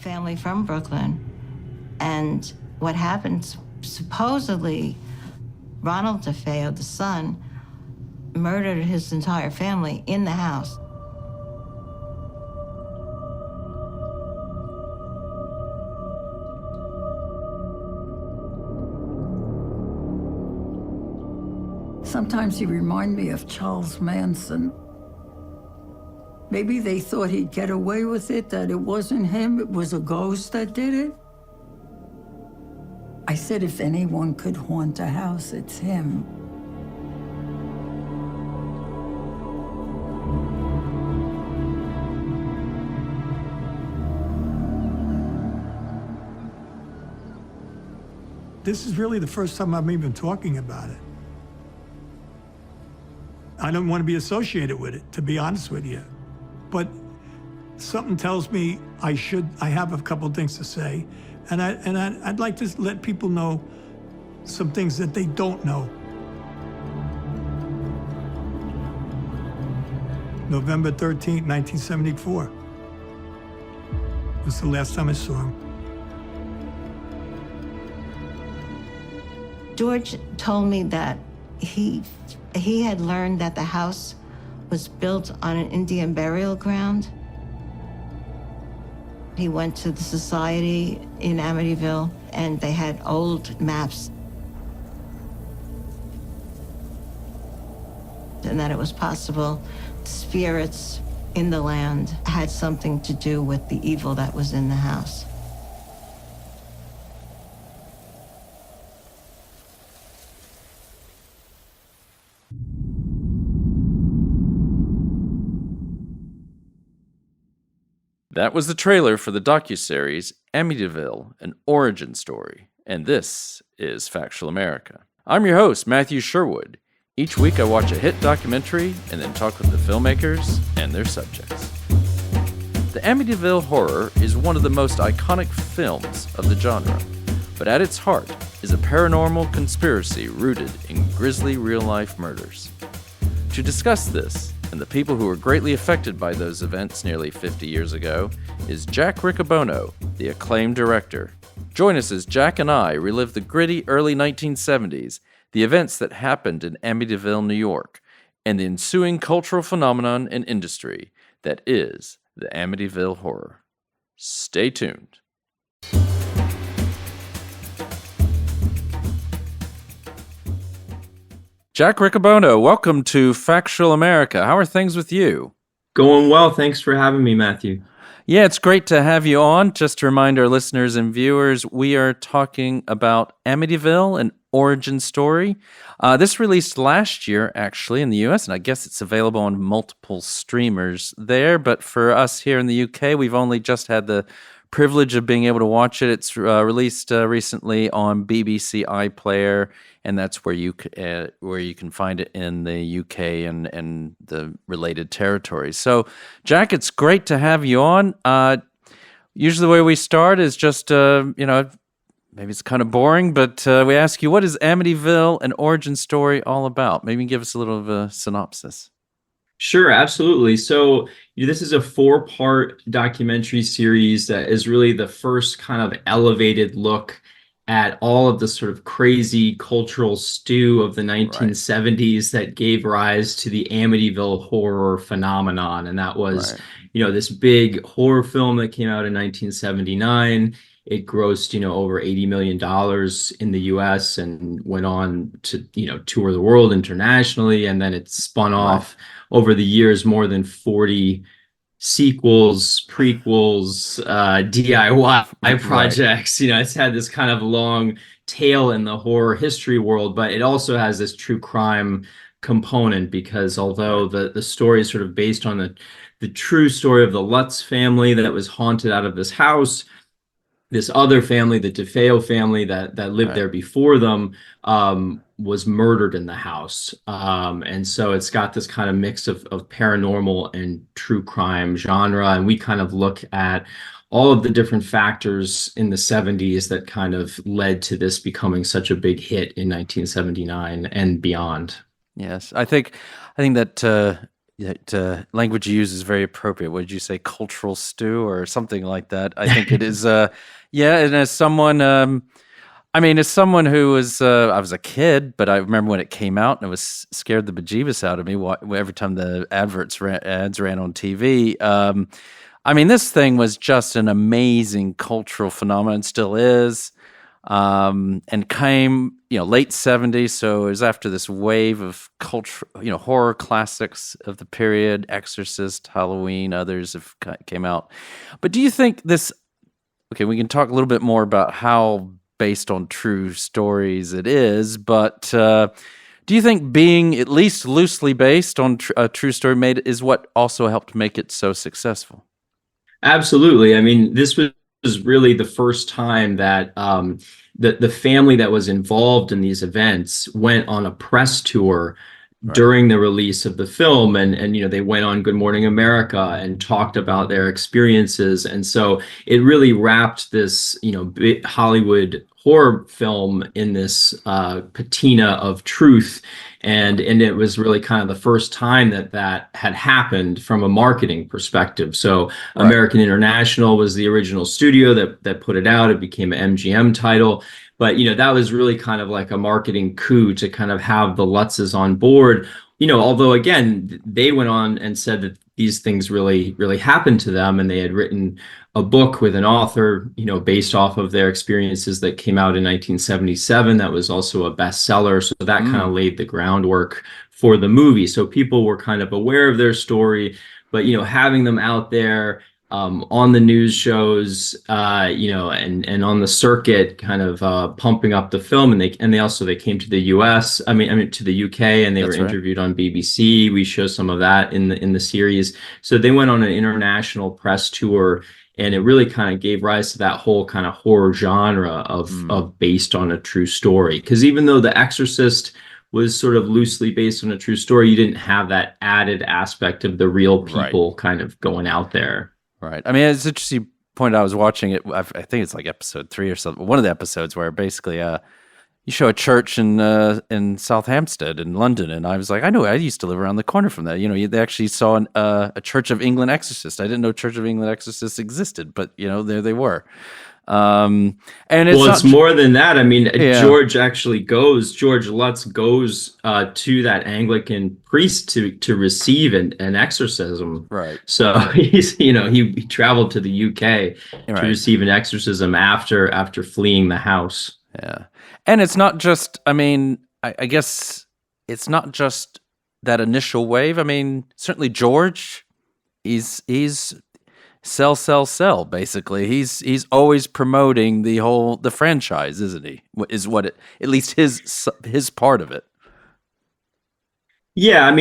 family from Brooklyn. And what happened, supposedly, Ronald DeFeo, the son, murdered his entire family in the house. Sometimes he reminded me of Charles Manson. Maybe they thought he'd get away with it, that it wasn't him, it was a ghost that did it. I said if anyone could haunt a house, it's him. This is really the first time I'm even talking about it. I don't want to be associated with it, to be honest with you. But something tells me I have a couple of things to say, and I'd like to let people know some things that they don't know. November 13th, 1974 was the last time I saw him. George told me that he had learned that the house was built on an Indian burial ground. He went to the society in Amityville, and they had old maps. And that it was possible the spirits in the land had something to do with the evil that was in the house. That was the trailer for the docu-series Amityville, an origin story, and this is Factual America. I'm your host, Matthew Sherwood. Each week I watch a hit documentary and then talk with the filmmakers and their subjects. The Amityville Horror is one of the most iconic films of the genre, but at its heart is a paranormal conspiracy rooted in grisly real-life murders. To discuss this, and the people who were greatly affected by those events nearly 50 years ago, is Jack Riccobono, the acclaimed director. Join us as Jack and I relive the gritty early 1970s, the events that happened in Amityville, New York, and the ensuing cultural phenomenon and industry that is the Amityville Horror. Stay tuned. Jack Riccobono, welcome to Factual America. How are things with you? Going well. Thanks for having me, Matthew. Yeah, it's great to have you on. Just to remind our listeners and viewers, we are talking about Amityville, an origin story. This released last year, actually, in the U.S., and I guess it's available on multiple streamers there. But for us here in the U.K., we've only just had the privilege of being able to watch it. It's released recently on BBC iPlayer, and that's where you can find it in the UK and the related territories. So, Jack, it's great to have you on. Usually, the way we start is just maybe it's kind of boring, but we ask you, what is Amityville, an origin story, all about? Maybe give us a little of a synopsis. Sure, absolutely. So this is a 4-part documentary series that is really the first kind of elevated look at all of the sort of crazy cultural stew of the 1970s that gave rise to the Amityville horror phenomenon. And that was, this big horror film that came out in 1979. It grossed, over $80 million in the US and went on to, tour the world internationally. And then it spun off over the years more than 40 sequels, prequels, DIY projects. It's had this kind of long tail in the horror history world, but it also has this true crime component because although the story is sort of based on the true story of the Lutz family that was haunted out of this house, this other family, the DeFeo family that lived there before them, was murdered in the house. And so it's got this kind of mix of paranormal and true crime genre. And we kind of look at all of the different factors in the 70s that kind of led to this becoming such a big hit in 1979 and beyond. Yes, I think that language you use is very appropriate. What did you say? Cultural stew or something like that? I think it is. Yeah, and as someone, as someone who was, I was a kid, but I remember when it came out, and it was scared the bejeebus out of me every time the ads ran on TV. This thing was just an amazing cultural phenomenon, still is, and came, late 70s. So it was after this wave of culture, horror classics of the period, Exorcist, Halloween, others have came out. But do you think this? Okay, we can talk a little bit more about how based on true stories it is, but do you think being at least loosely based on a true story is what also helped make it so successful? Absolutely. This was really the first time that the family that was involved in these events went on a press tour during the release of the film, and they went on Good Morning America and talked about their experiences. And so it really wrapped this big Hollywood horror film in this patina of truth, and it was really kind of the first time that had happened from a marketing perspective. So American International was the original studio that put it out. It became an MGM title. But, that was really kind of like a marketing coup to kind of have the Lutzs on board, although, again, they went on and said that these things really, really happened to them. And they had written a book with an author, based off of their experiences that came out in 1977. That was also a bestseller. So that kind of laid the groundwork for the movie. So people were kind of aware of their story, but, having them out there, on the news shows, and on the circuit, kind of pumping up the film, and they came to the U.S. To the U.K. and they were interviewed on BBC. We show some of that in the series. So they went on an international press tour, and it really kind of gave rise to that whole kind of horror genre of based on a true story. Because even though The Exorcist was sort of loosely based on a true story, you didn't have that added aspect of the real people kind of going out there. Right. It's interesting you pointed out. I was watching it. I think it's like episode 3 or something. One of the episodes where basically you show a church in South Hampstead in London, and I was like, I used to live around the corner from that. They actually saw a Church of England exorcist. I didn't know Church of England exorcists existed, but there they were. And it's more than that. George Lutz goes to that Anglican priest to receive an exorcism. Right. So he traveled to the UK to receive an exorcism after fleeing the house. Yeah. And it's not just, I guess it's not just that initial wave. Certainly George, he's sell, basically. He's always promoting the franchise, isn't he? Is what at least his part of it. Yeah,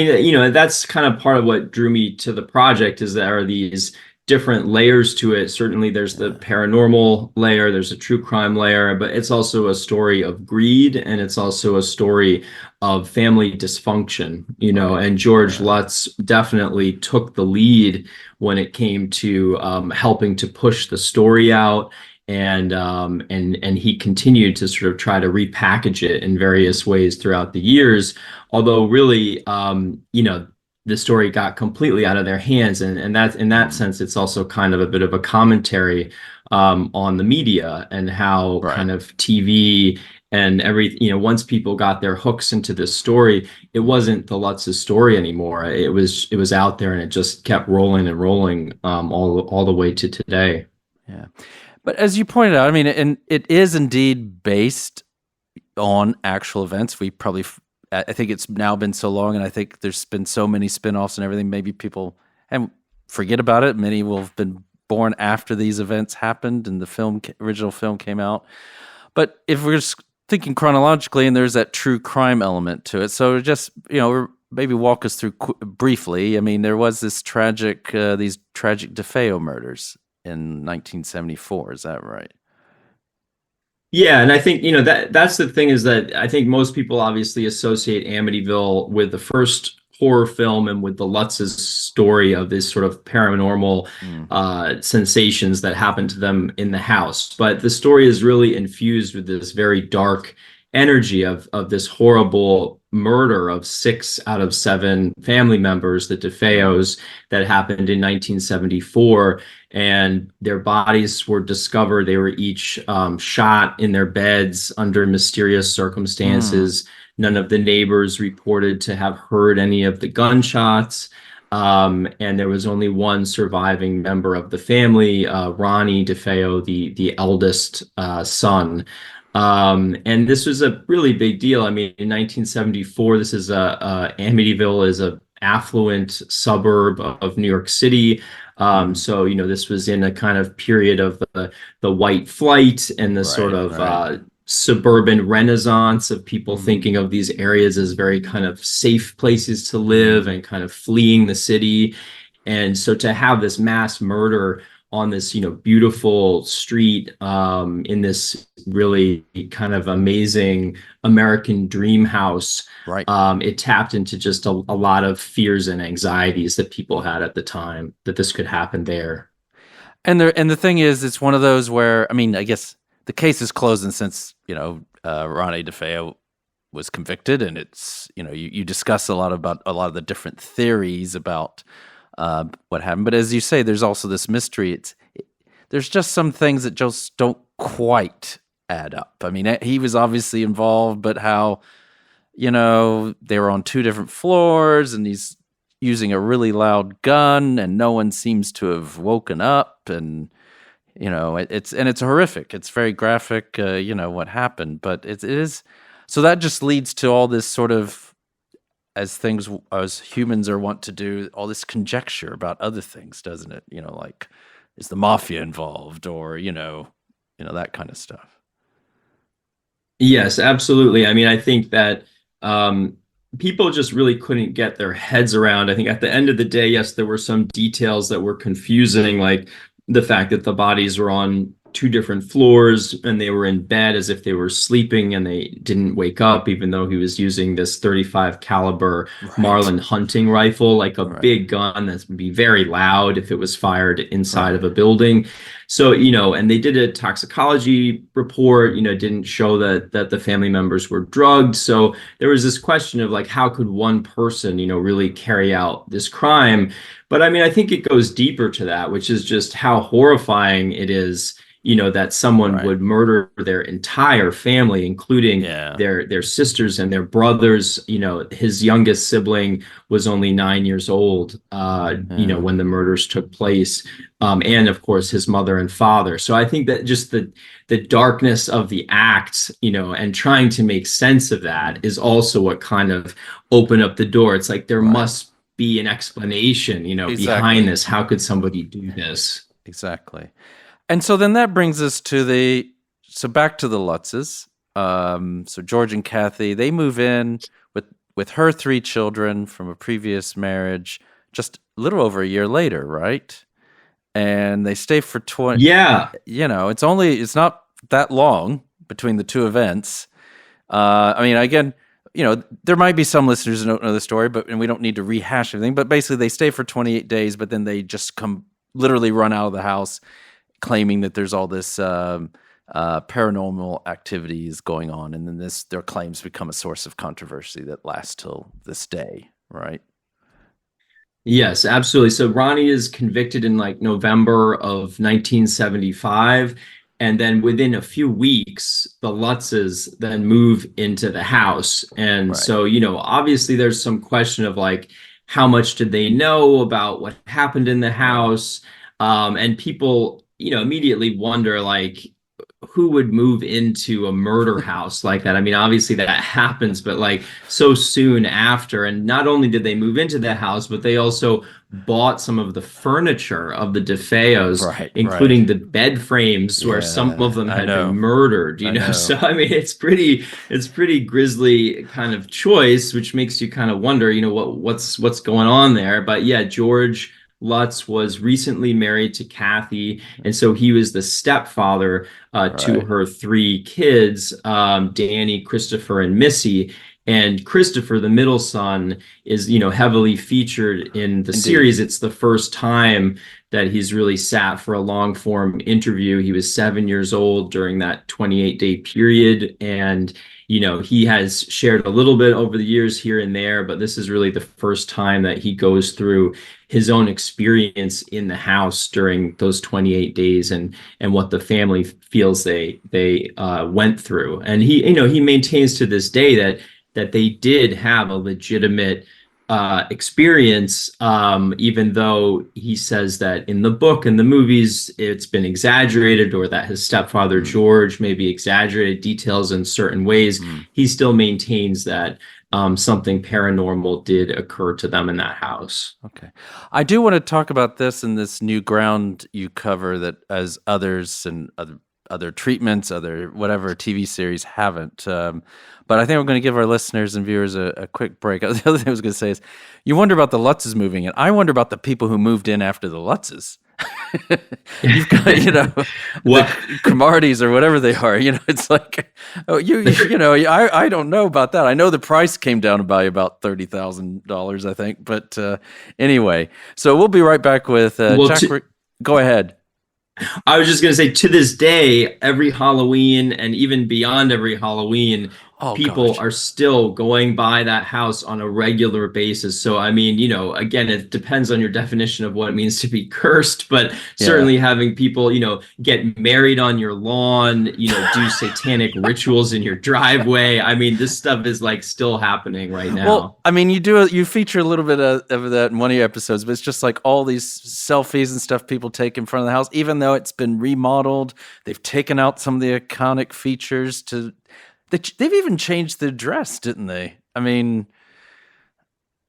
that's kind of part of what drew me to the project, is there are these different layers to it. Certainly there's the paranormal layer, there's a true crime layer, but it's also a story of greed, and it's also a story of family dysfunction, and George Lutz definitely took the lead when it came to helping to push the story out, and he continued to sort of try to repackage it in various ways throughout the years, although really the story got completely out of their hands, and that's, in that sense, it's also kind of a bit of a commentary on the media and how kind of TV and once people got their hooks into this story, it wasn't the Lutz's story anymore. It was out there, and it just kept rolling and rolling all the way to today. Yeah, but as you pointed out, and it is indeed based on actual events. I think it's now been so long, and I think there's been so many spin-offs and everything, maybe people forget about it. Many will have been born after these events happened and the original film came out. But if we're just thinking chronologically, and there's that true crime element to it, so just, maybe walk us through briefly. there was these tragic DeFeo murders in 1974. Is that right? Yeah, and I think that's the thing, is that I think most people obviously associate Amityville with the first horror film and with the Lutz's story of this sort of paranormal sensations that happened to them in the house. But the story is really infused with this very dark energy of this horrible murder of 6 out of 7 family members, the DeFeos, that happened in 1974. And their bodies were discovered. They were each shot in their beds under mysterious circumstances. None of the neighbors reported to have heard any of the gunshots. And there was only one surviving member of the family, Ronnie DeFeo, the eldest son. And this was a really big deal. I mean, in 1974, this is Amityville is a affluent suburb of New York City. So, you know, this was in a kind of period of the white flight and the sort of suburban renaissance of people thinking of these areas as very kind of safe places to live and kind of fleeing the city. And so to have this mass murder on this, you know, beautiful street in this really kind of amazing American dream house, it tapped into just a lot of fears and anxieties that people had at the time that this could happen there. And the thing is, it's one of those where, I mean, I guess the case is closed, and since, you know, Ronnie DeFeo was convicted, and it's, you know, you discuss a lot about a lot of the different theories about what happened. But as you say, there's also this mystery. There's just some things that just don't quite add up. I mean, he was obviously involved, but how, you know, they were on 2 different floors and he's using a really loud gun and no one seems to have woken up, and, you know, it's horrific. It's very graphic, you know, what happened, but it is. So that just leads to all this sort of, as humans are wont to do, all this conjecture about other things, doesn't it? You know, like, is the mafia involved, or, you know, that kind of stuff. Yes, absolutely. I mean, I think that people just really couldn't get their heads around. I think at the end of the day, yes, there were some details that were confusing, like the fact that the bodies were on 2 different floors and they were in bed as if they were sleeping and they didn't wake up, even though he was using this 35 caliber Marlin hunting rifle, like a big gun that would be very loud if it was fired inside of a building. So, you know, and they did a toxicology report, you know, didn't show that the family members were drugged. So there was this question of like, how could one person, you know, really carry out this crime? But I mean, I think it goes deeper to that, which is just how horrifying it is, you know, that someone would murder their entire family, including their sisters and their brothers. You know, his youngest sibling was only 9 years old, you know, when the murders took place. And of course, his mother and father. So I think that just the darkness of the act, you know, and trying to make sense of that is also what kind of opened up the door. It's like there must be an explanation, you know, behind this. How could somebody do this? Exactly. And so then that brings us to back to the Lutzes. So George and Kathy, they move in with her 3 children from a previous marriage just a little over a year later, right? And they stay for 20. Yeah. You know, it's not that long between the 2 events. I mean, again, you know, there might be some listeners who don't know the story, and we don't need to rehash everything, but basically they stay for 28 days, but then they just literally run out of the house, claiming that there's all this paranormal activities going on, and then their claims become a source of controversy that lasts till this day, right? Yes, absolutely. So Ronnie is convicted in like November of 1975, and then within a few weeks, the Lutzes then move into the house. And so, you know, obviously there's some question of like, how much did they know about what happened in the house? And people, you know, immediately wonder, like, who would move into a murder house like that? I mean, obviously that happens, but like so soon after. And not only did they move into the house, but they also bought some of the furniture of the DeFeos, including the bed frames where some of them had been murdered, you know? So, I mean, it's pretty grisly kind of choice, which makes you kind of wonder, you know, what's going on there. But yeah, George Lutz was recently married to Kathy, and so he was the stepfather to her 3 kids, Danny, Christopher, and Missy. And Christopher, the middle son, is, you know, heavily featured in the series. It's the first time that he's really sat for a long form interview. He was 7 years old during that 28-day period, and he has shared a little bit over the years here and there, but this is really the first time that he goes through his own experience in the house during those 28 days and what the family feels they went through. And he maintains to this day that they did have a legitimate experience, even though he says that in the book and the movies it's been exaggerated, or that his stepfather George maybe exaggerated details in certain ways. He still maintains that something paranormal did occur to them in that house. Okay. I do want to talk about this in this new ground you cover that as others and other treatments, other whatever TV series haven't. But I think we're going to give our listeners and viewers a quick break. The other thing I was going to say is, you wonder about the Lutzs moving in. I wonder about the people who moved in after the Lutzs. You've got, What? the Cromarties or whatever they are. It's like, I don't know about that. I know the price came down by about $30,000, I think. But anyway, so we'll be right back with Jack. Go ahead. I was just going to say, to this day, every Halloween and even beyond every Halloween, people are still going by that house on a regular basis. So, I mean, again, it depends on your definition of what it means to be cursed, but certainly having people, get married on your lawn, do satanic rituals in your driveway. I mean, this stuff is like still happening right now. Well, I mean, you feature a little bit of that in one of your episodes, but it's just like all these selfies and stuff people take in front of the house, even though it's been remodeled. They've taken out some of the iconic features they've even changed the address, didn't they? I mean,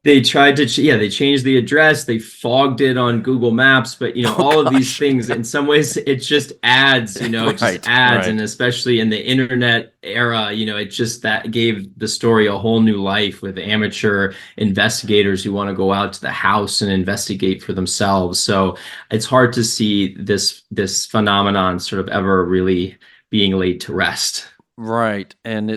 they tried to, they changed the address. They fogged it on Google Maps, but all of these things, in some ways, it just adds, it just adds, right. And especially in the internet era, it just that gave the story a whole new life with amateur investigators who want to go out to the house and investigate for themselves. So it's hard to see this phenomenon sort of ever really being laid to rest. Right. And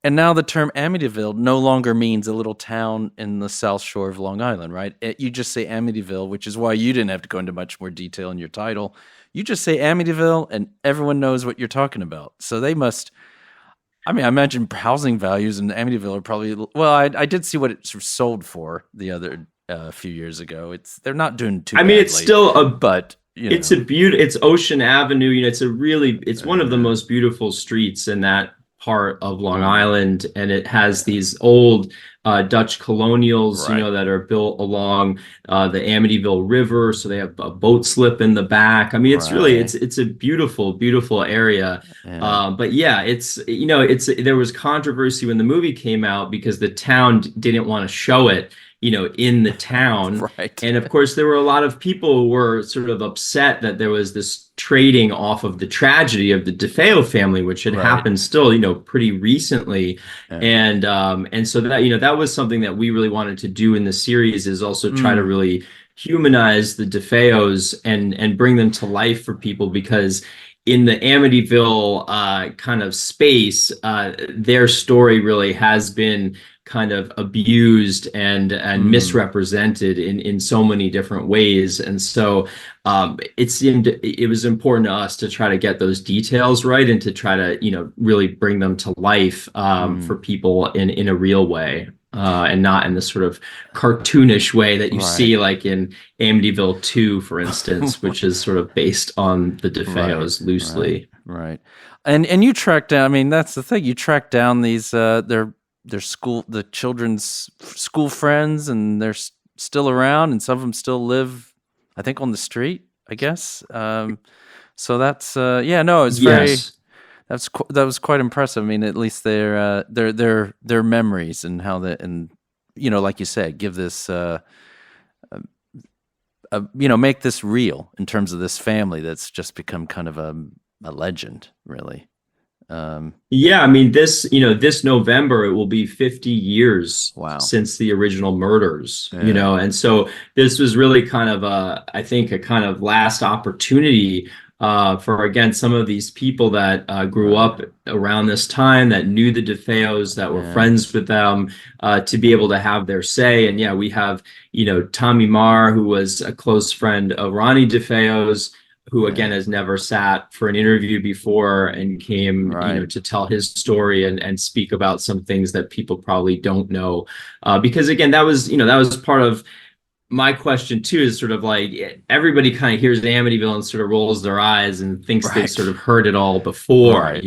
and now the term Amityville no longer means a little town in the South Shore of Long Island, right? You just say Amityville, which is why you didn't have to go into much more detail in your title. You just say Amityville and everyone knows what you're talking about. So they must, I imagine housing values in Amityville are probably, well, I did see what it sold for the other few years ago. They're not doing too badly. It's still but it's it's Ocean Avenue. It's one of the most beautiful streets in that part of Long Island, and it has these old Dutch colonials, that are built along the Amityville River. So they have a boat slip in the back. I mean, it's really it's a beautiful, beautiful area. But there was controversy when the movie came out because the town didn't want to show it, in the town. Right. And of course, there were a lot of people who were sort of upset that there was this trading off of the tragedy of the DeFeo family, which had happened still, pretty recently. And so that, that was something that we really wanted to do in the series, is also try to really humanize the DeFeos and bring them to life for people, because in the Amityville kind of space, their story really has been kind of abused and misrepresented in so many different ways. And so it was important to us to try to get those details right and to try to, really bring them to life for people in a real way. And not in the sort of cartoonish way that you see like in Amityville 2, for instance, which is sort of based on the DeFeos loosely. Right. And you track down, that's the thing, you track down these, the children's school friends, and they're still around, and some of them still live, I think, on the street, I guess. So that's, it's very... That was quite impressive. At least their memories and how like you said, give this make this real in terms of this family that's just become kind of a legend, really. This November it will be 50 years since the original murders. And so this was really kind of I think a kind of last opportunity for, again, some of these people that grew up around this time, that knew the DeFeos, that were friends with them, to be able to have their say. And we have, Tommy Marr, who was a close friend of Ronnie DeFeo's, who again has never sat for an interview before and came, to tell his story and speak about some things that people probably don't know. Because again, that was part of my question too, is sort of like everybody kind of hears Amityville and sort of rolls their eyes and thinks they've sort of heard it all before,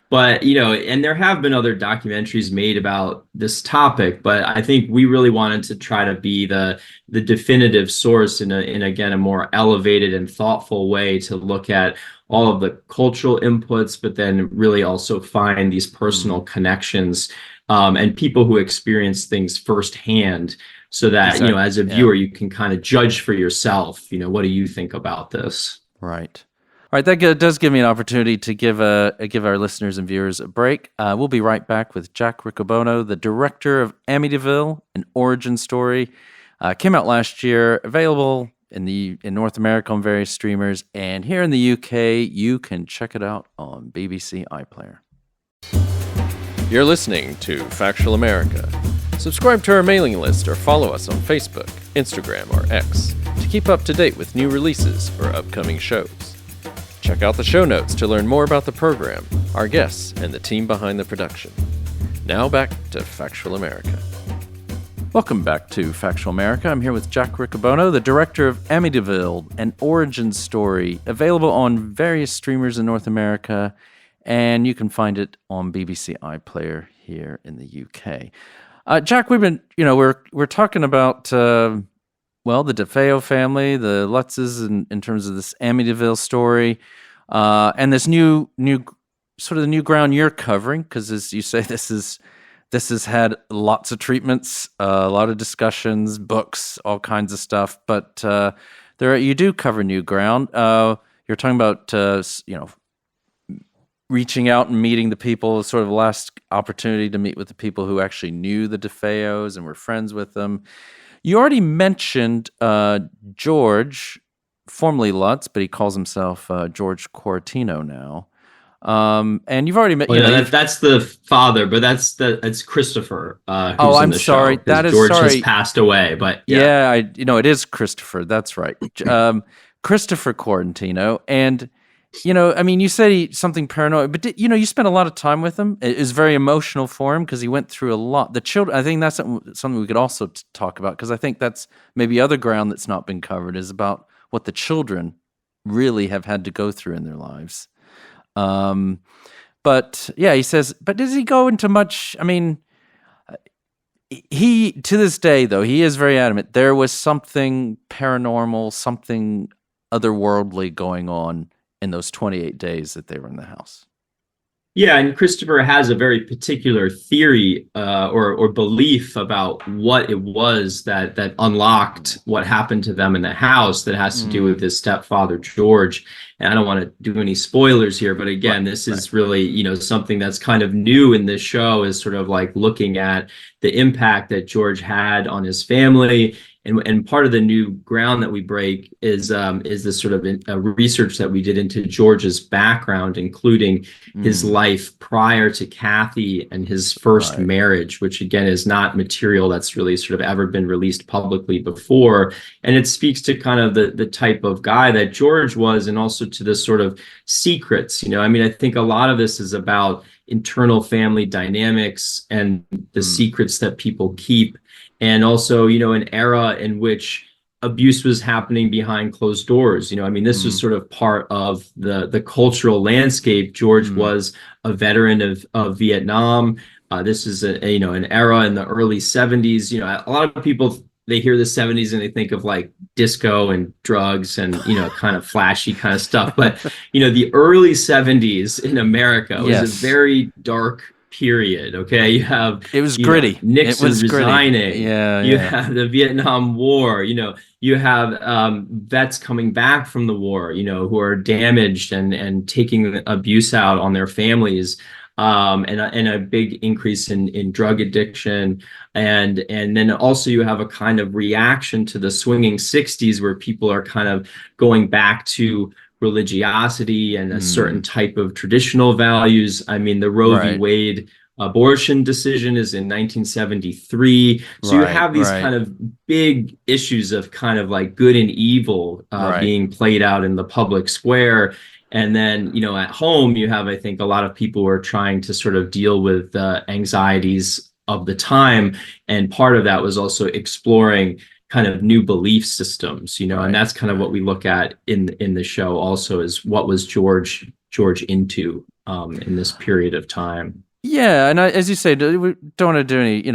but and there have been other documentaries made about this topic, but I think we really wanted to try to be the definitive source in a more elevated and thoughtful way to look at all of the cultural inputs, but then really also find these personal connections and people who experience things firsthand, so that as a viewer you can kind of judge for yourself. What do you think about this? Right. All right, that does give me an opportunity to give our listeners and viewers a break. We'll be right back with Jack Riccobono, the director of Amityville, an origin story. Came out last year, available in North America on various streamers, and here in the UK, you can check it out on BBC iPlayer. You're listening to Factual America. Subscribe to our mailing list or follow us on Facebook, Instagram, or X to keep up to date with new releases or upcoming shows. Check out the show notes to learn more about the program, our guests, and the team behind the production. Now back to Factual America. Welcome back to Factual America. I'm here with Jack Riccobono, the director of Amityville, an origin story, available on various streamers in North America, and you can find it on BBC iPlayer here in the UK. Jack, we've been, we're talking about, the DeFeo family, the Lutzs, in terms of this Amityville story, and this new sort of the new ground you're covering, because as you say, this has had lots of treatments, a lot of discussions, books, all kinds of stuff, but you do cover new ground. You're talking about, reaching out and meeting the people, sort of the last opportunity to meet with the people who actually knew the DeFeos and were friends with them. You already mentioned George, formerly Lutz, but he calls himself George Quaratino now. And you've already met. That's the father, but it's Christopher. Who's I'm in the sorry. Show, that is George sorry. has passed away, but it is Christopher. That's right. Christopher Quaratino, and you said something paranoid, but you spent a lot of time with him. It was very emotional for him because he went through a lot. The children, I think that's something we could also talk about, because I think that's maybe other ground that's not been covered, is about what the children really have had to go through in their lives. But yeah, he says, but does he go into much? I mean, he, to this day though, he is very adamant there was something paranormal, something otherworldly going on in those 28 days that they were in the house. Yeah, and Christopher has a very particular theory or belief about what it was that unlocked what happened to them in the house, that has to do with his stepfather, George. And I don't want to do any spoilers here, but again, this is really, something that's kind of new in this show, is sort of like looking at the impact that George had on his family. And part of the new ground that we break is this sort of research that we did into George's background, including his life prior to Kathy and his first marriage, which again is not material that's really sort of ever been released publicly before. And it speaks to kind of the type of guy that George was, and also to the sort of secrets. I think a lot of this is about internal family dynamics and the secrets that people keep. And also, an era in which abuse was happening behind closed doors. This was sort of part of the cultural landscape. George was a veteran of Vietnam. This is an era in the early 70s. A lot of people, they hear the 70s and they think of like disco and drugs and, kind of flashy kind of stuff. But, the early 70s in America was a very dark period. Okay, you have it was gritty. Nixon resigning. Gritty. You have the Vietnam War. You have vets coming back from the war. Who are damaged and taking abuse out on their families. And a big increase in drug addiction, and then also you have a kind of reaction to the swinging 60s, where people are kind of going back to religiosity and a certain type of traditional values. The Roe v. Wade abortion decision is in 1973. So you Right, have these right. kind of big issues of kind of like good and evil Right. being played out in the public square. And then, at home, you have, I think, a lot of people who are trying to sort of deal with the anxieties of the time. And part of that was also exploring kind of new belief systems, and that's kind of what we look at in the show also, is what was George into in this period of time. Yeah, and as you say, we don't want to do any,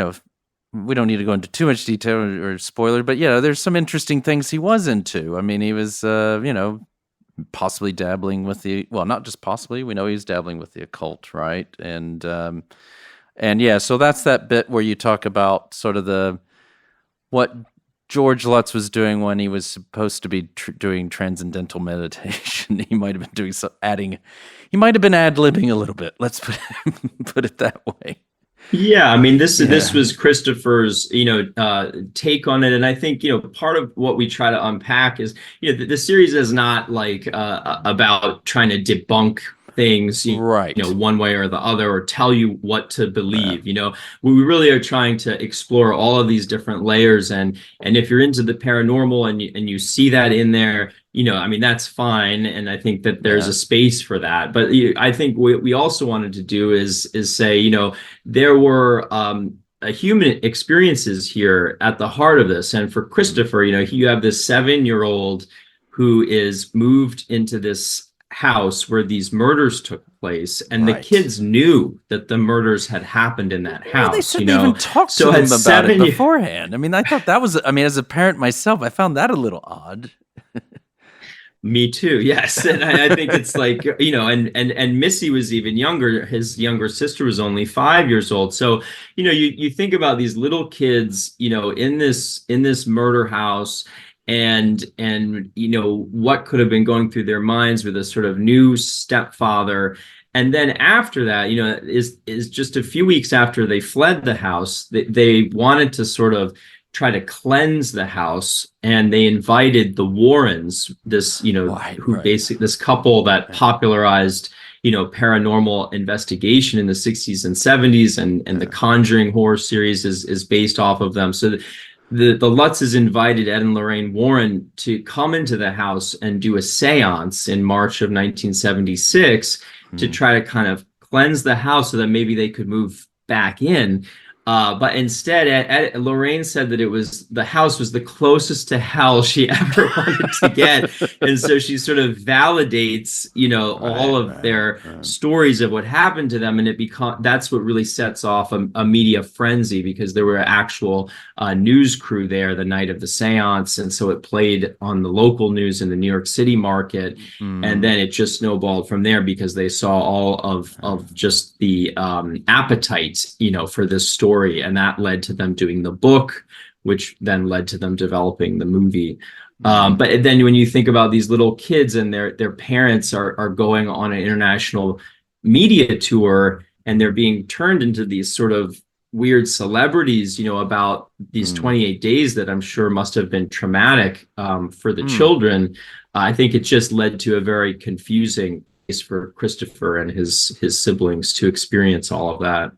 we don't need to go into too much detail or spoiler, but there's some interesting things he was into. I mean, he was, possibly dabbling with not just possibly, we know he's dabbling with the occult, right? And so that's that bit where you talk about sort of what George Lutz was doing when he was supposed to be doing transcendental meditation. He might have been doing he might have been ad-libbing a little bit. Let's put it that way. Yeah, I mean, this was Christopher's, take on it, and I think part of what we try to unpack is the series is not like about trying to debunk things, right, one way or the other, or tell you what to believe. We really are trying to explore all of these different layers, and if you're into the paranormal and you see that in there, I mean, that's fine, and I think that there's a space for that. But I think what we also wanted to do is say, there were human experiences here at the heart of this. And for Christopher, you have this 7-year-old who is moved into this house where these murders took place, and the kids knew that the murders had happened in that house. They said they even talked to them about it beforehand. I mean, I thought that was, as a parent myself, I found that a little odd. Me too. Yes. And I think it's like, and Missy was even younger. His younger sister was only 5 years old. So, you think about these little kids, in this murder house, and what could have been going through their minds with a sort of new stepfather. And then after that, is just a few weeks after they fled the house, they wanted to sort of try to cleanse the house, and they invited the Warrens, this basically this couple that popularized paranormal investigation in the 60s and 70s, and the Conjuring horror series is based off of them. So the Lutzes invited Ed and Lorraine Warren to come into the house and do a seance in March of 1976 to try to kind of cleanse the house so that maybe they could move back in. But instead, Lorraine said that the house was the closest to hell she ever wanted to get. And so she sort of validates, all of their stories of what happened to them. And that's what really sets off a media frenzy, because there were actual news crew there the night of the seance. And so it played on the local news in the New York City market. And then it just snowballed from there, because they saw all of just the appetite, for this story. And that led to them doing the book, which then led to them developing the movie. But then when you think about these little kids and their parents are going on an international media tour, and they're being turned into these sort of weird celebrities, about these 28 days that I'm sure must have been traumatic for the children. I think it just led to a very confusing place for Christopher and his siblings to experience all of that.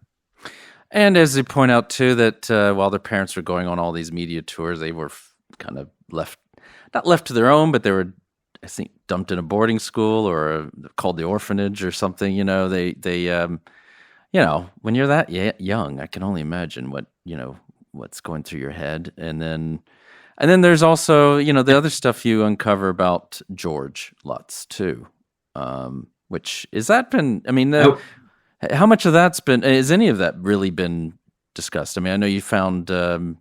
And as they point out, too, that while their parents were going on all these media tours, they were kind of not left to their own, but they were, I think, dumped in a boarding school or called the orphanage or something. When you're that young, I can only imagine what's going through your head. And then there's also, the other stuff you uncover about George Lutz, too, which is that been, how much of that's has any of that really been discussed? I know you found a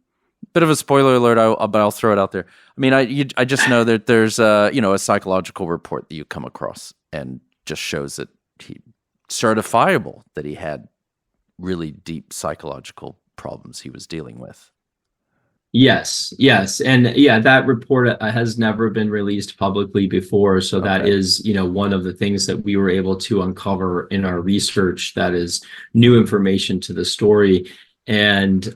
bit of a spoiler alert, but I'll throw it out there. I just know that there's a psychological report that you come across and just shows that he certifiable that he had really deep psychological problems he was dealing with. Yes. And that report has never been released publicly before. So that is, one of the things that we were able to uncover in our research that is new information to the story. And,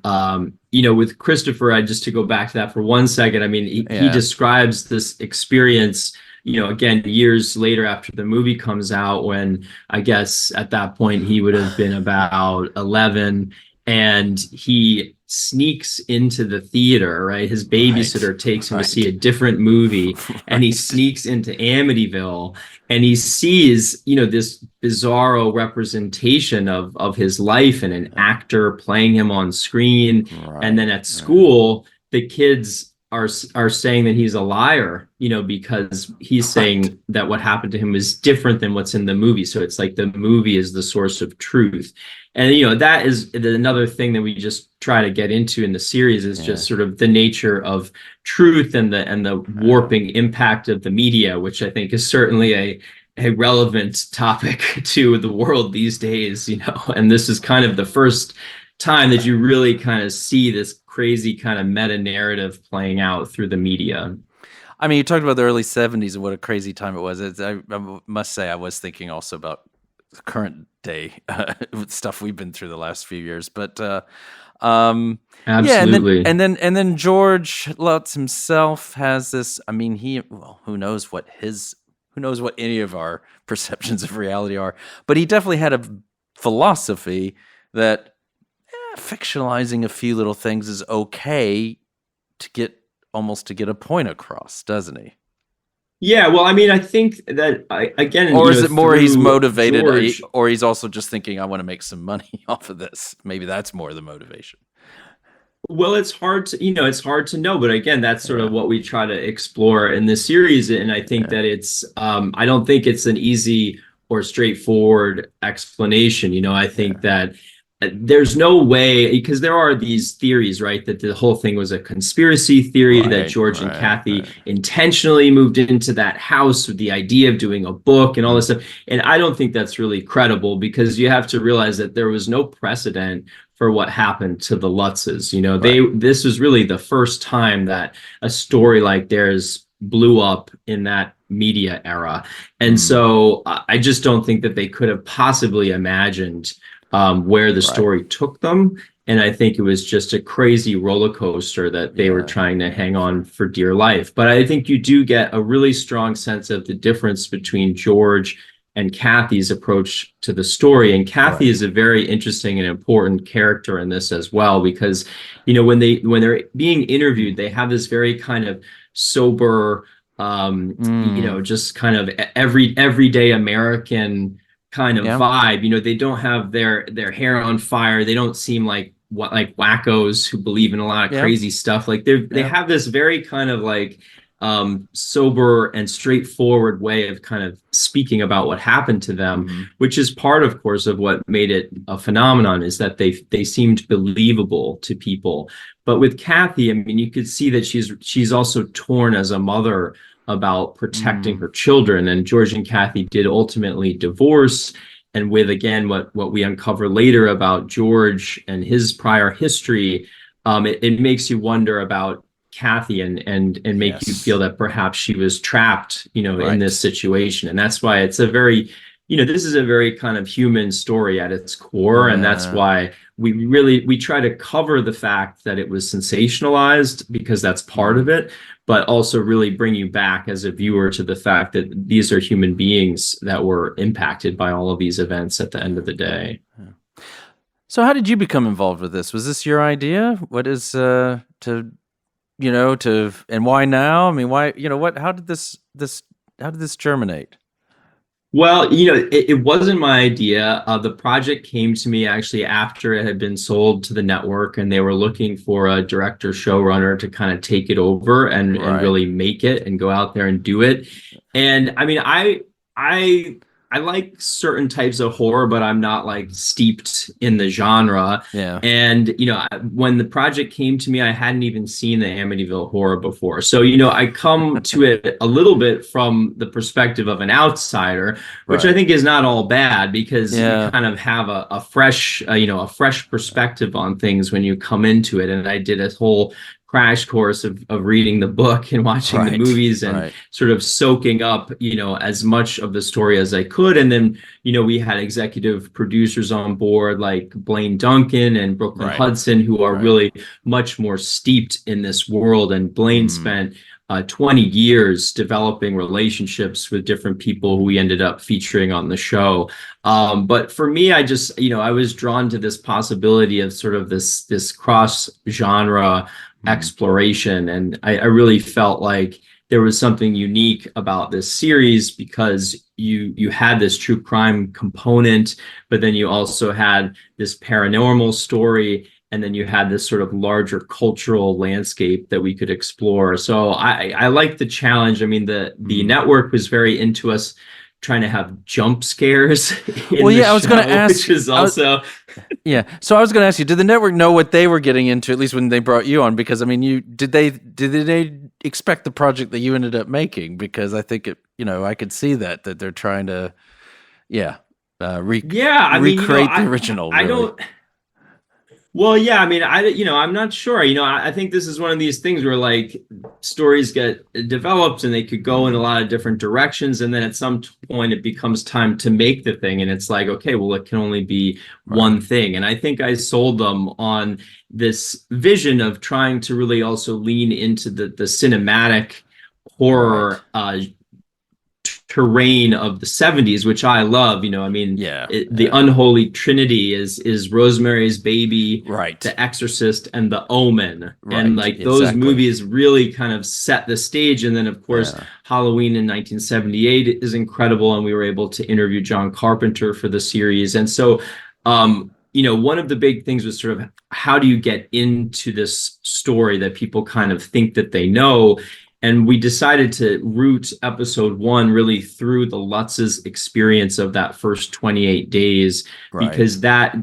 with Christopher, just to go back to that for 1 second, he describes this experience, again, years later after the movie comes out, when I guess at that point he would have been about 11, and he sneaks into the theater, right? His babysitter takes him to see a different movie, and he sneaks into Amityville, and he sees, this bizarro representation of his life and an actor playing him on screen. And then at school, the kids are saying that he's a liar, because he's saying that what happened to him is different than what's in the movie. So it's like the movie is the source of truth. And, that is another thing that we just try to get into in the series, is just sort of the nature of truth and the warping impact of the media, which I think is certainly a relevant topic to the world these days, and this is kind of the first time that you really kind of see this crazy kind of meta narrative playing out through the media. I mean, you talked about the early 70s and what a crazy time it was. I must say, I was thinking also about the current day stuff we've been through the last few years. But absolutely. Yeah, and then George Lutz himself has this. I mean, who knows what any of our perceptions of reality are, but he definitely had a philosophy that fictionalizing a few little things is okay to get a point across, doesn't he? Yeah, well, I mean, I think that again, or is it more he's motivated, George, or he's also just thinking, I want to make some money off of this? Maybe that's more the motivation. Well, it's hard to know, but again, that's sort of what we try to explore in this series, and I think that it's I don't think it's an easy or straightforward explanation. I think that there's no way, because there are these theories, right, that the whole thing was a conspiracy theory, that George and Kathy intentionally moved into that house with the idea of doing a book and all this stuff. And I don't think that's really credible, because you have to realize that there was no precedent for what happened to the Lutzes. This was really the first time that a story like theirs blew up in that media era. And so I just don't think that they could have possibly imagined where the story took them. And I think it was just a crazy roller coaster that they were trying to hang on for dear life. But I think you do get a really strong sense of the difference between George and Kathy's approach to the story. And Kathy is a very interesting and important character in this as well, because, when they're being interviewed, they have this very kind of sober, just kind of everyday American kind of vibe. They don't have their hair on fire. They don't seem like wackos who believe in a lot of crazy stuff. Like they have this very kind of like sober and straightforward way of kind of speaking about what happened to them, which is part, of course, of what made it a phenomenon, is that they seemed believable to people. But with Kathy, I mean, you could see that she's also torn as a mother about protecting her children. And George and Kathy did ultimately divorce. And with, again, what we uncover later about George and his prior history, it makes you wonder about Kathy and make you feel that perhaps she was trapped, in this situation. And that's why it's a very, this is a very kind of human story at its core. And that's why we try to cover the fact that it was sensationalized, because that's part of it, but also really bring you back as a viewer to the fact that these are human beings that were impacted by all of these events at the end of the day. So how did you become involved with this? Was this your idea? What is and why now? I mean, why, how did this germinate? Well, it wasn't my idea. The project came to me actually after it had been sold to the network, and they were looking for a director showrunner to kind of take it over and really make it and go out there and do it. And I mean, I like certain types of horror, but I'm not like steeped in the genre. Yeah. And, when the project came to me, I hadn't even seen the Amityville Horror before. So, I come to it a little bit from the perspective of an outsider, which I think is not all bad, because you kind of have a fresh perspective on things when you come into it. And I did a whole crash course of reading the book and watching the movies and sort of soaking up, as much of the story as I could. And then, we had executive producers on board like Blaine Duncan and Brooklyn Hudson, who are really much more steeped in this world. And Blaine spent 20 years developing relationships with different people who we ended up featuring on the show. But for me, I just, I was drawn to this possibility of sort of this cross genre exploration. And I really felt like there was something unique about this series because you had this true crime component, but then you also had this paranormal story, and then you had this sort of larger cultural landscape that we could explore. So I like the challenge. I mean, the network was very into us trying to have jump scares in the I was going to show, ask, which is also so I was going to ask you, did the network know what they were getting into, at least when they brought you on? Because I mean, did they expect the project that you ended up making? Because I think I could see that they're trying to recreate the original. I don't. Well, yeah, I mean, I'm not sure. I think this is one of these things where like stories get developed and they could go in a lot of different directions. And then at some point it becomes time to make the thing. And it's like, okay, well, it can only be one thing. And I think I sold them on this vision of trying to really also lean into the cinematic horror terrain of the 70s, which I love. The Unholy Trinity is Rosemary's Baby, The Exorcist, and The Omen. And like those movies really kind of set the stage. And then of course Halloween in 1978 is incredible, and we were able to interview John Carpenter for the series. And so one of the big things was sort of how do you get into this story that people kind of think that they know. And we decided to root episode 1 really through the Lutz's experience of that first 28 days, because that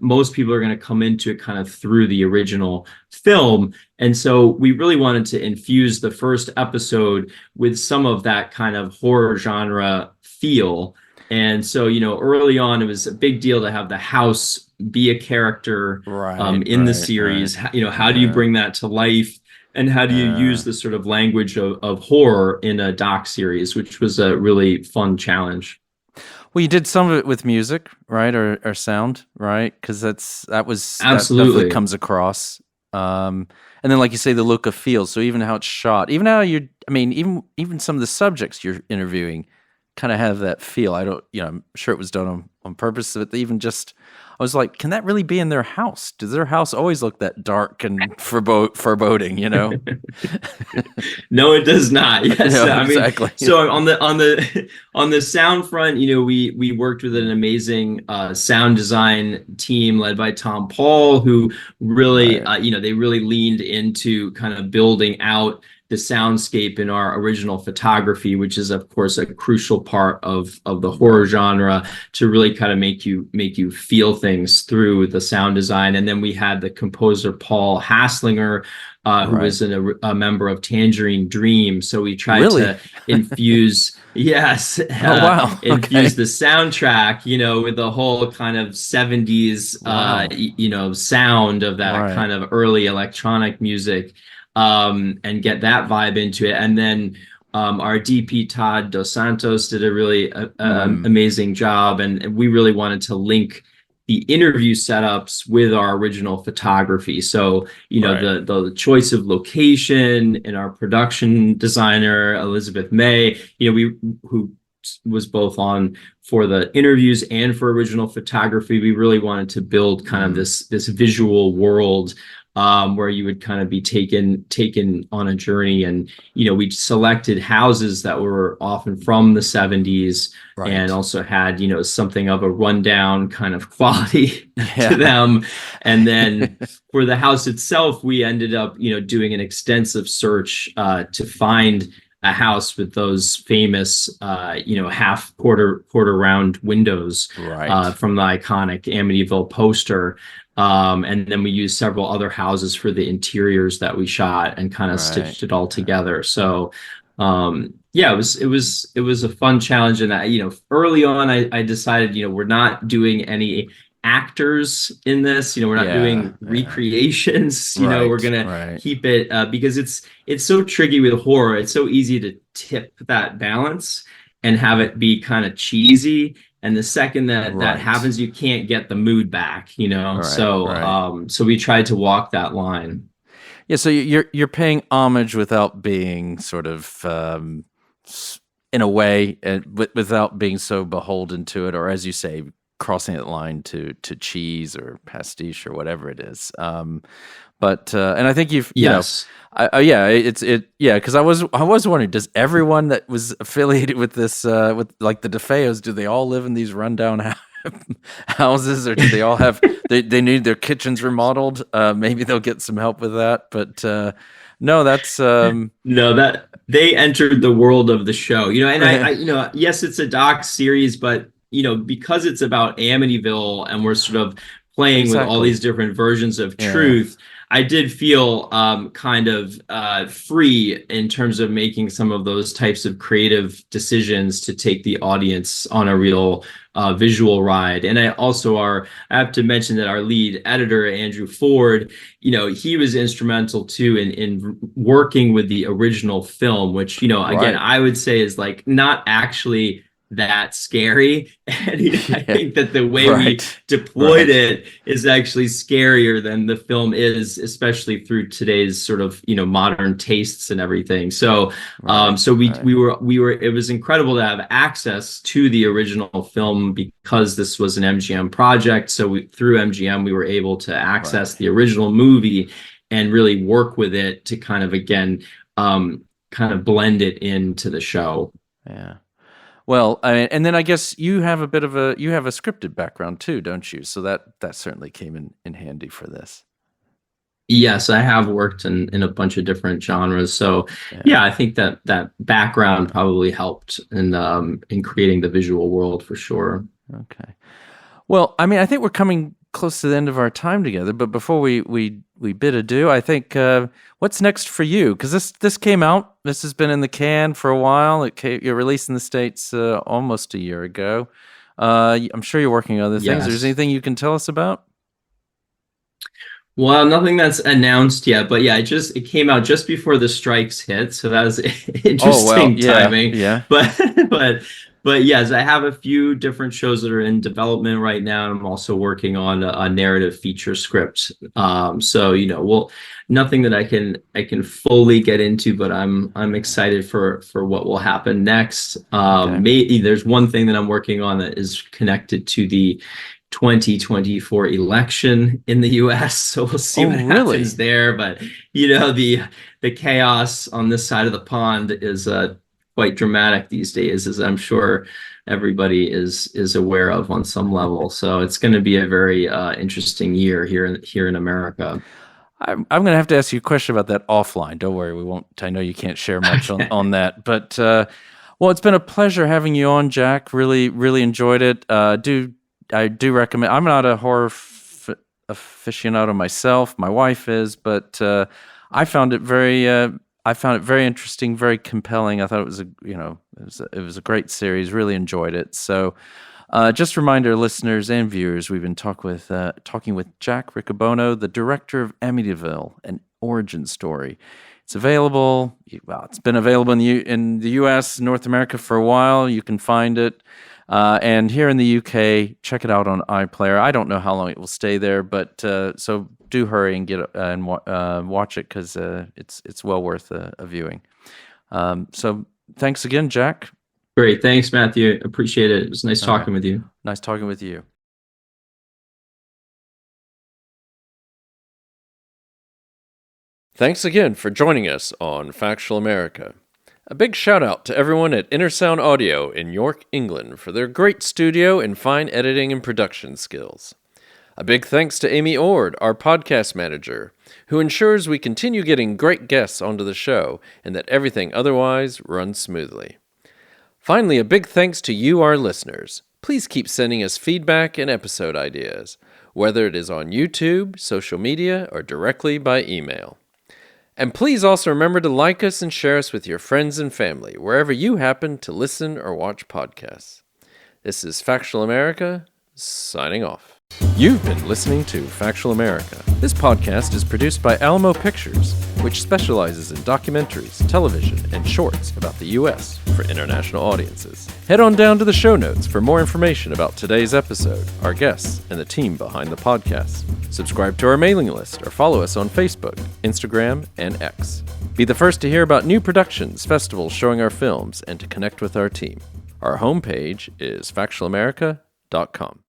most people are going to come into it kind of through the original film. And so we really wanted to infuse the first episode with some of that kind of horror genre feel. And so, early on, it was a big deal to have the house be a character in the series. How do you bring that to life? And how do you use the sort of language of horror in a doc series, which was a really fun challenge. Well, you did some of it with music, right, or sound, right? Because that absolutely comes across. And then, like you say, the look of feel. So even how it's shot, even how even some of the subjects you're interviewing kind of have that feel. I'm sure it was done on purpose, but even just. I was like, can that really be in their house? Does their house always look that dark and foreboding, No, it does not. Yes. Exactly. So on the sound front, we worked with an amazing sound design team led by Tom Paul, who really, they really leaned into kind of building out the soundscape in our original photography, which is of course a crucial part of the horror genre, to really kind of make you feel things through the sound design. And then we had the composer Paul Haslinger, who was a member of Tangerine Dream. So we tried to infuse infuse the soundtrack, with the whole kind of 70s sound of that kind of early electronic music. And get that vibe into it. And then our DP Todd Dos Santos did a really amazing job, and we really wanted to link the interview setups with our original photography. So the choice of location, and our production designer Elizabeth May, who was both on for the interviews and for original photography. We really wanted to build kind of this visual world where you would kind of be taken on a journey. And, we selected houses that were often from the 70s and also had, something of a rundown kind of quality to them. And then for the house itself, we ended up, doing an extensive search to find a house with those famous, half quarter round windows from the iconic Amityville poster. And then we used several other houses for the interiors that we shot and kind of stitched it all together. So, it was a fun challenge. And early on, I decided, we're not doing any actors in this, we're not doing recreations, we're going to keep it, because it's so tricky with horror. It's so easy to tip that balance and have it be kind of cheesy. And the second that happens, you can't get the mood back, So we tried to walk that line. Yeah, so you're paying homage without being sort of in a way, without being so beholden to it, or as you say, crossing that line to cheese or pastiche or whatever it is. But and I think you've Yes. because I was wondering, does everyone that was affiliated with this with like the DeFeos, do they all live in these rundown houses, or do they all have they need their kitchens remodeled? Maybe they'll get some help with that, but no, that's No, that they entered the world of the show, and I yes, it's a doc series, but because it's about Amityville and we're sort of playing with all these different versions of truth, I did feel kind of free in terms of making some of those types of creative decisions to take the audience on a real visual ride. And I have to mention that our lead editor, Andrew Ford, he was instrumental too in working with the original film, which, again, I would say is like not actually that scary. And I think that the way we deployed it is actually scarier than the film is, especially through today's sort of modern tastes and everything. So we were it was incredible to have access to the original film because this was an MGM project. So through MGM we were able to access the original movie and really work with it to kind of again kind of blend it into the show. Yeah. Well, and then I guess you have a scripted background too, don't you? So that certainly came in handy for this. Yes, I have worked in a bunch of different genres. So yeah, I think that background probably helped in creating the visual world for sure. Okay. Well, I mean, I think we're coming close to the end of our time together, but before we bid adieu, I think what's next for you? Because this came out. This has been in the can for a while. You're released in the States almost a year ago. I'm sure you're working on other things. Is there anything you can tell us about? Well, nothing that's announced yet, but yeah, it came out just before the strikes hit, so that was interesting timing. Yeah. But yes, I have a few different shows that are in development right now. I'm also working on a narrative feature script. So nothing that I can fully get into, but I'm excited for what will happen next. Maybe there's one thing that I'm working on that is connected to the 2024 election in the US. So we'll see what happens there. But the chaos on this side of the pond is quite dramatic these days, as I'm sure everybody is aware of on some level. So it's going to be a very interesting year here in America. I'm going to have to ask you a question about that offline. Don't worry, we won't. I know you can't share much on that, but well, it's been a pleasure having you on, Jack. Really, really enjoyed it. I do recommend. I'm not a horror aficionado myself. My wife is, but I found it very interesting, very compelling. I thought it was it was a great series. Really enjoyed it. So, just a reminder, listeners and viewers, we've been talking with Jack Riccobono, the director of Amityville: An Origin Story. It's available. Well, it's been available in the U.S., North America for a while. You can find it. And here in the UK, check it out on iPlayer. I don't know how long it will stay there, but so do hurry and get and watch it because it's well worth a viewing. So thanks again, Jack. Great, thanks, Matthew. Appreciate it. It was nice talking with you. Nice talking with you. Thanks again for joining us on Factual America. A big shout out to everyone at Intersound Audio in York, England for their great studio and fine editing and production skills. A big thanks to Amy Ord, our podcast manager, who ensures we continue getting great guests onto the show and that everything otherwise runs smoothly. Finally, a big thanks to you, our listeners. Please keep sending us feedback and episode ideas, whether it is on YouTube, social media, or directly by email. And please also remember to like us and share us with your friends and family, wherever you happen to listen or watch podcasts. This is Factual America, signing off. You've been listening to Factual America. This podcast is produced by Alamo Pictures, which specializes in documentaries, television, and shorts about the U.S. for international audiences. Head on down to the show notes for more information about today's episode, our guests, and the team behind the podcast. Subscribe to our mailing list or follow us on Facebook, Instagram, and X. Be the first to hear about new productions, festivals showing our films, and to connect with our team. Our homepage is factualamerica.com.